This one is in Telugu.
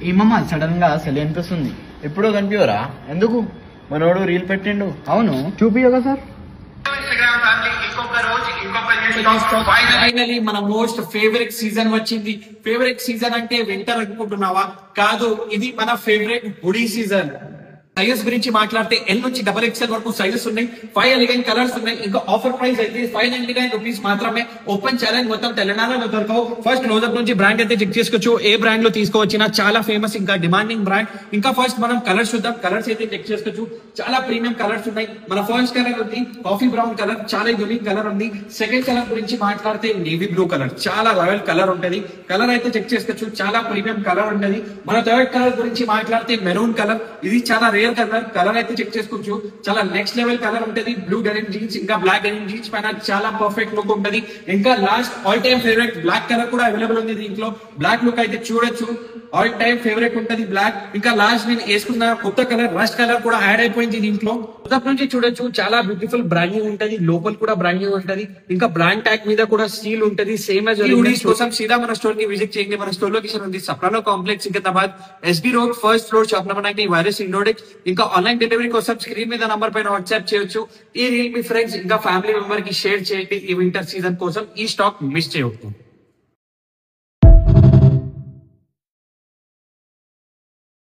ఏమమ్మా సడన్ గా అసలు అనిపిస్తుంది? ఎప్పుడో కనిపించరా? ఎందుకు? మనోడు రీల్ పెట్టిండు. అవును, చూపియోగా సార్. ఫైనలీ మన మోస్ట్ ఫేవరెట్ సీజన్ వచ్చింది. ఫేవరెట్ సీజన్ అంటే వింటర్ అనుకుంటున్నావా? కాదు, ఇది మన ఫేవరెట్ హుడీ సీజన్. సైజెస్ గురించి మాట్లాడితే ఎల్ నుంచి XXL వరకు సైజెస్ ఉన్నాయి. 5 ఎలిగెంట్ కలర్స్ ఉన్నాయి. ఇంకా ఆఫర్ ప్రైస్ అయితే 599 రూపీస్ మాత్రమే. ఓపెన్ ఛాలెంజ్ మొత్తం తెలంగాణలో దొరకవు. ఫస్ట్ క్లోజప్ నుంచి బ్రాండ్ అయితే చెక్ చేసుకోవచ్చు. ఏ బ్రాండ్ లో తీసుకోవచ్చినా చాలా ఫేమస్ ఇంకా డిమాండింగ్ బ్రాండ్. ఇంకా ఫస్ట్ మనం కలర్స్ చూద్దాం. కలర్స్ అయితే చెక్ చేసుకోవచ్చు. చాలా ప్రీమియం కలర్స్ ఉన్నాయి. మన ఫస్ట్ కలర్ ఉంది కాఫీ బ్రౌన్ కలర్, చాలా యూనిక్ కలర్ ఉంది. సెకండ్ కలర్ గురించి మాట్లాడితే నేవీ బ్లూ కలర్, చాలా రాయల్ కలర్ ఉంటది. కలర్ అయితే చెక్ చేసుకోవచ్చు. చాలా ప్రీమియం కలర్ ఉంటది. మన థర్డ్ కలర్ గురించి మాట్లాడితే మెరూన్ కలర్, ఇది చాలా రేర్ కలర్. కలర్ అయితే చెక్ చేసుకోవచ్చు. చాలా నెక్స్ట్ లెవెల్ కలర్ ఉంటది. బ్లూ డెనిమ్ జీన్స్ ఇంకా బ్లాక్ డెనిమ్ జీన్స్ పైన చాలా పర్ఫెక్ట్ లుక్ ఉంటది. ఇంకా last all time favourite black colour కూడా అవైలబుల్ ఉంది దీంట్లో. బ్లాక్ లుక్ అయితే చూడొచ్చు. ఆల్ టైమ్ ఫేవరెట్ ఉంటది బ్లాక్. ఇంకా లాస్ట్ నేను వేసుకున్న కొత్త కలర్ రస్ట్ కలర్ కూడా యాడ్ అయిపోయింది దీంట్లో. మొదటి నుంచి చూడొచ్చు. చాలా బ్యూటిఫుల్ బ్రాండింగ్ ఉంటది. లోపల కూడా బ్రాండింగ్ ఉంటది. ఇంకా బ్రాండ్ ట్యాగ్ మీద కూడా సీల్ ఉంటది. సేమ్ యాజ్ హుడీస్ కోసం సీదా మన స్టోర్ కి విజిట్ చేయండి. మన స్టోర్ లొకేషన్ ఉంది సప్రాలో complex Secunderabad, SB road, first floor, shop number 90, వైరస్ ఇండోడెక్స్. ఇంకా ఆన్లైన్ డెలివరీ కోసం స్క్రీన్ మీద నంబర్ పైన వాట్సాప్ చేయొచ్చు. ఈ రీల్ మీ ఫ్రెండ్స్ ఇంకా ఫ్యామిలీ మెంబర్ కి షేర్ చేయండి. ఈ వింటర్ సీజన్ కోసం ఈ స్టాక్ మిస్ చేయవద్దు.